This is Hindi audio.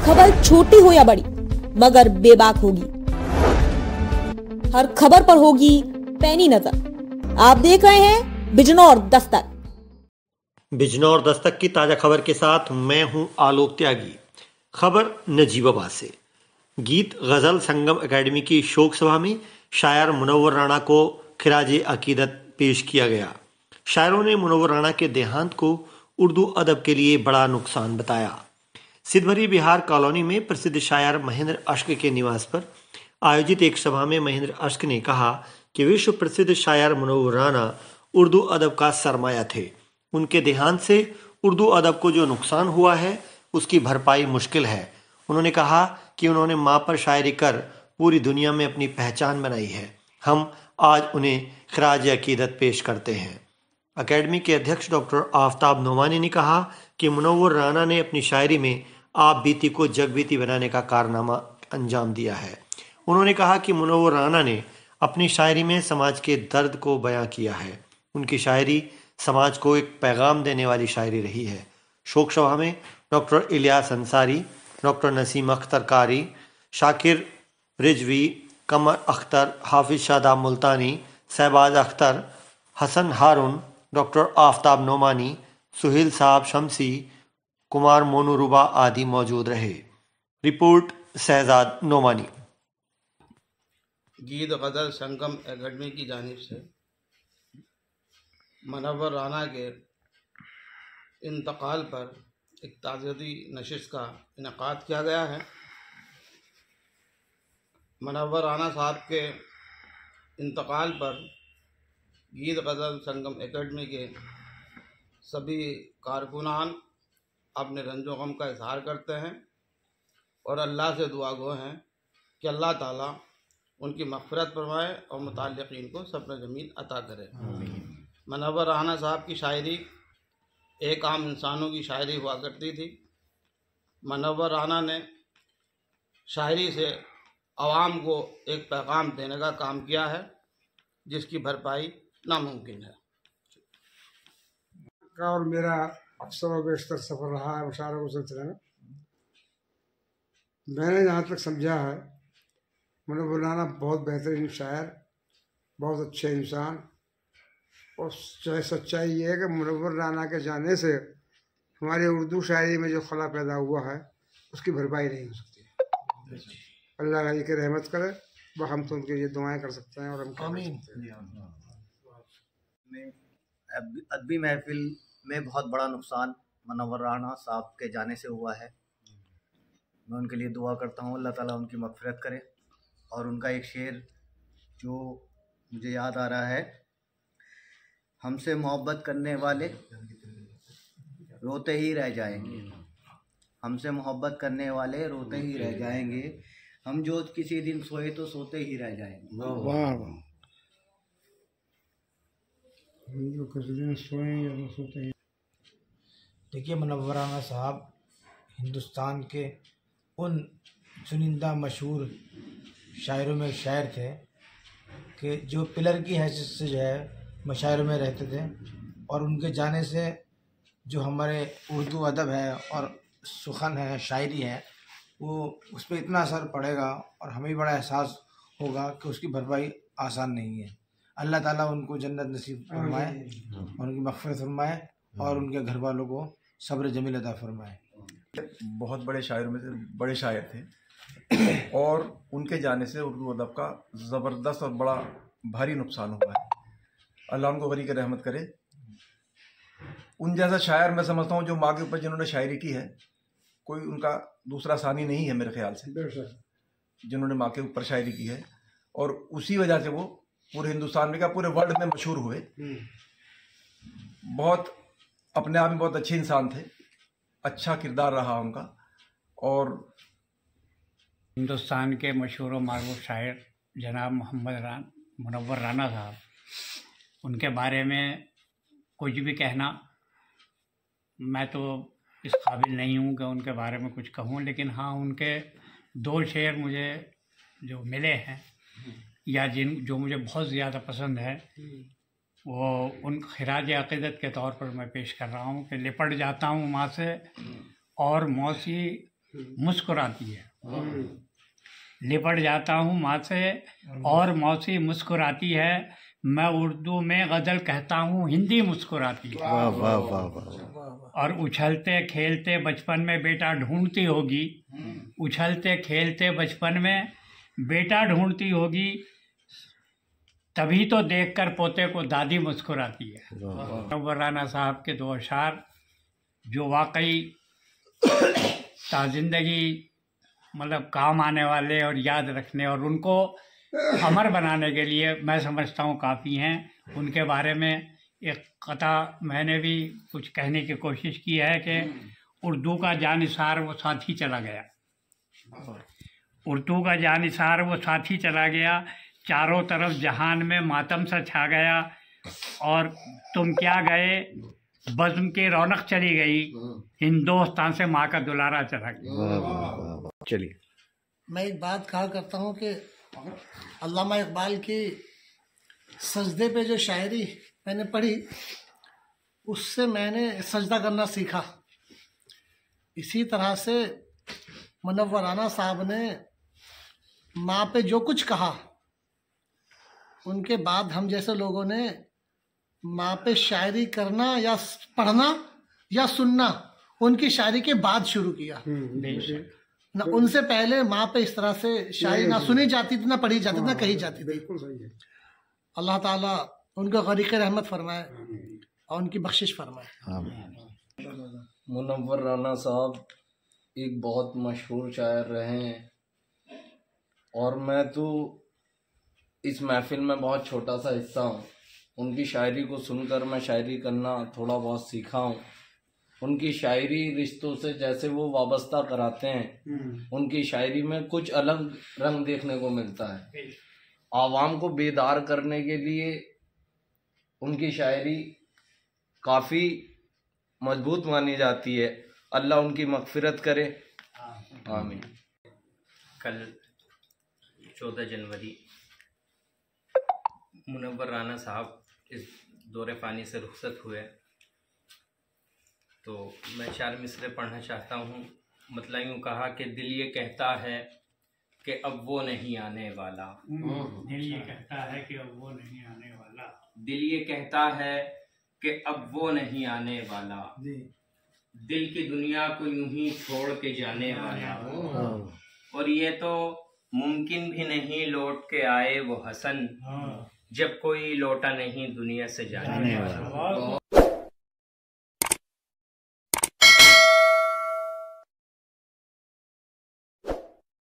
खबर छोटी हो या बड़ी मगर बेबाक होगी। हर खबर पर होगी पैनी नजर। आप देख रहे हैं बिजनौर दस्तक। बिजनौर दस्तक की ताजा खबर के साथ मैं हूं आलोक त्यागी। खबर नजीबाबाद से। गीत गजल संगम एकेडमी की शोक सभा में शायर मुनव्वर राणा को खिराजे अकीदत पेश किया गया। शायरों ने मुनव्वर राणा के देहांत को उर्दू अदब के लिए बड़ा नुकसान बताया। सिद्धभरी बिहार कॉलोनी में प्रसिद्ध शायर महेंद्र अश्क के निवास पर आयोजित एक सभा में महेंद्र अश्क ने कहा कि विश्व प्रसिद्ध शायर मुनव्वर राणा उर्दू अदब का सरमाया थे। उनके देहांत से उर्दू अदब को जो नुकसान हुआ है उसकी भरपाई मुश्किल है। उन्होंने कहा कि उन्होंने माँ पर शायरी कर पूरी दुनिया में अपनी पहचान बनाई है। हम आज उन्हें खिराज अकीदत पेश करते हैं। अकेडमी के अध्यक्ष डॉक्टर आफ्ताब नोमानी ने कहा कि मुनव्वर राणा ने अपनी शायरी में आप बीती को जगबीती बनाने का कारनामा अंजाम दिया है। उन्होंने कहा कि मुनव्वर राणा ने अपनी शायरी में समाज के दर्द को बयां किया है। उनकी शायरी समाज को एक पैगाम देने वाली शायरी रही है। शोक सभा में डॉक्टर इलियास अंसारी, डॉक्टर नसीम अख्तर कारी, शाकिर रिजवी, कमर अख्तर, हाफिज शादाब मुल्तानी, शहबाज अख्तर, हसन हारून, डॉक्टर आफ्ताब नोमानी, सुहेल साहब शमसी, कुमार मोनूरुबा आदि मौजूद रहे। रिपोर्ट शहजाद नोमानी। गीत गजल संगम एकेडमी की जानिब से मुनव्वर राणा के इंतकाल पर एक ताज़ियती नशिस्त का इनेकाद किया गया है। मुनव्वर राणा साहब के इंतकाल पर गीत गजल संगम एकेडमी के सभी कारकुनान अपने रंजो गम का इजहार करते हैं और अल्लाह से दुआ गो हैं कि अल्लाह ताला उनकी मग़फ़िरत फरमाए और मुताल्लिक़ीन को सब्र जमील अता करे। मुनव्वर राणा साहब की शायरी एक आम इंसानों की शायरी हुआ करती थी। मुनव्वर राणा ने शायरी से आवाम को एक पैगाम देने का काम किया है जिसकी भरपाई नामुमकिन है। और मेरा अक्सर और बेशतर सफ़र रहा है मुशायरों के सिलसिले में। मैंने जहाँ तक समझा है मुनव्वर राणा बहुत बेहतरीन शायर, बहुत अच्छे इंसान, और सच्चाई ये है कि मुनव्वर राणा के जाने से हमारी उर्दू शायरी में जो खला पैदा हुआ है उसकी भरपाई नहीं हो सकती। अल्लाह अली की रहमत करे, वह हम तो उनके लिए दुआएं कर सकते हैं और हम आमीन। अदबी महफिल में बहुत बड़ा नुकसान मुनव्वर राणा साहब के जाने से हुआ है। मैं उनके लिए दुआ करता हूँ अल्लाह ताला उनकी मग़फ़िरत करे। और उनका एक शेर जो मुझे याद आ रहा है, हमसे मोहब्बत करने वाले रोते ही रह जाएंगे, हमसे मोहब्बत करने वाले रोते ही रह जाएंगे, हम जो किसी दिन सोए तो सोते ही रह जाएंगे। वाह वाह, हम जो किसी दिन सोए या तो सोते ही। देखिए, मुनव्वर राणा साहब हिंदुस्तान के उन चुनिंदा मशहूर शायरों में शायर थे कि जो पिलर की हैसियत से जो है मशायरों में रहते थे, और उनके जाने से जो हमारे उर्दू अदब है और सुखन है, शायरी है, वो उस पर इतना असर पड़ेगा और हमें बड़ा एहसास होगा कि उसकी भरपाई आसान नहीं है। अल्लाह ताला उनको जन्नत नसीब फरमाए और उनकी मग़फ़िरत फरमाए और उनके घर वालों को सब्र जमील अता फरमाए। बहुत बड़े शायरों में से बड़े शायर थे और उनके जाने से उर्दू अदब का ज़बरदस्त और बड़ा भारी नुकसान हुआ है। अल्लाह उनको गनी की रहमत करे। उन जैसा शायर मैं समझता हूँ जो माँ के ऊपर जिन्होंने शायरी की है, कोई उनका दूसरा सानी नहीं है मेरे ख्याल से, जिन्होंने माँ के ऊपर शायरी की है। और उसी वजह से वो पूरे हिंदुस्तान में क्या पूरे वर्ल्ड में मशहूर हुए। बहुत अपने आप में बहुत अच्छे इंसान थे, अच्छा किरदार रहा उनका। और हिंदुस्तान के मशहूर व मारूफ शायर जनाब मुनव्वर राणा साहब, उनके बारे में कुछ भी कहना, मैं तो इस काबिल नहीं हूँ कि उनके बारे में कुछ कहूँ, लेकिन हाँ, उनके दो शेर मुझे जो मिले हैं या जो मुझे बहुत ज़्यादा पसंद है, वो उन खिराज अक़ीदत के तौर पर मैं पेश कर रहा हूँ कि लिपट जाता हूँ माँ से और मौसी मुस्कुराती है। लिपट जाता हूँ माँ से और मौसी मुस्कुराती है। मैं उर्दू में गज़ल कहता हूँ, हिंदी मुस्कुराती है। वाह वाह वाह वाह। और उछलते खेलते बचपन में बेटा ढूंढती होगी, उछलते खेलते बचपन में बेटा ढूंढती होगी, तभी तो देखकर पोते को दादी मुस्कुराती है। मुनव्वर राना साहब के दो अशार जो वाकई ताज़िंदगी मतलब काम आने वाले और याद रखने और उनको अमर बनाने के लिए मैं समझता हूँ काफ़ी हैं। उनके बारे में एक कथा मैंने भी कुछ कहने की कोशिश की है कि उर्दू का जानिसार वो साथी चला गया, उर्दू का जानिसार वो साथी चला गया, चारों तरफ जहान में मातम सा छा गया, और तुम क्या गए बज़्म की रौनक चली गई, हिंदुस्तान से माँ का दुलारा चला गया। चलिए, मैं एक बात कहा करता हूँ कि अल्लामा इकबाल की सजदे पे जो शायरी मैंने पढ़ी उससे मैंने सजदा करना सीखा। इसी तरह से मुनव्वर राना साहब ने माँ पे जो कुछ कहा, उनके बाद हम जैसे लोगों ने माँ पे शायरी करना या पढ़ना या सुनना उनकी शायरी के बाद शुरू किया। ना उनसे पहले माँ पे इस तरह से शायरी ना सुनी जाती थी, ना पढ़ी जाती थी, ना कही जाती थी। अल्लाह ताला उनको गरीक़ रहमत फरमाए और उनकी बख्शिश फरमाए। मुनव्वर राना साहब एक बहुत मशहूर शायर रहे हैं और मैं तो इस महफिल में बहुत छोटा सा हिस्सा हूँ। उनकी शायरी को सुनकर मैं शायरी करना थोड़ा बहुत सीखा हूँ। उनकी शायरी रिश्तों से जैसे वो वाबस्ता कराते हैं, उनकी शायरी में कुछ अलग रंग देखने को मिलता है। आवाम को बेदार करने के लिए उनकी शायरी काफ़ी मजबूत मानी जाती है। अल्लाह उनकी मग़फ़िरत करे, आमीन। कल 14 जनवरी मुनव्वर राना साहब इस दौरे फ़ानी से रुखसत हुए, तो मैं 4 मिसरे पढ़ना चाहता हूँ। मतलब यूँ कहा कि दिल ये कहता है कि अब वो नहीं आने वाला, दिल ये कहता है कि अब वो नहीं आने वाला, दिल ये कहता है कि अब वो नहीं आने वाला, दिल की दुनिया को यूं ही छोड़ के जाने वाला, और ये तो मुमकिन भी नहीं लौट के आए वो हसन, जब कोई लौटा नहीं दुनिया से जाने वाला।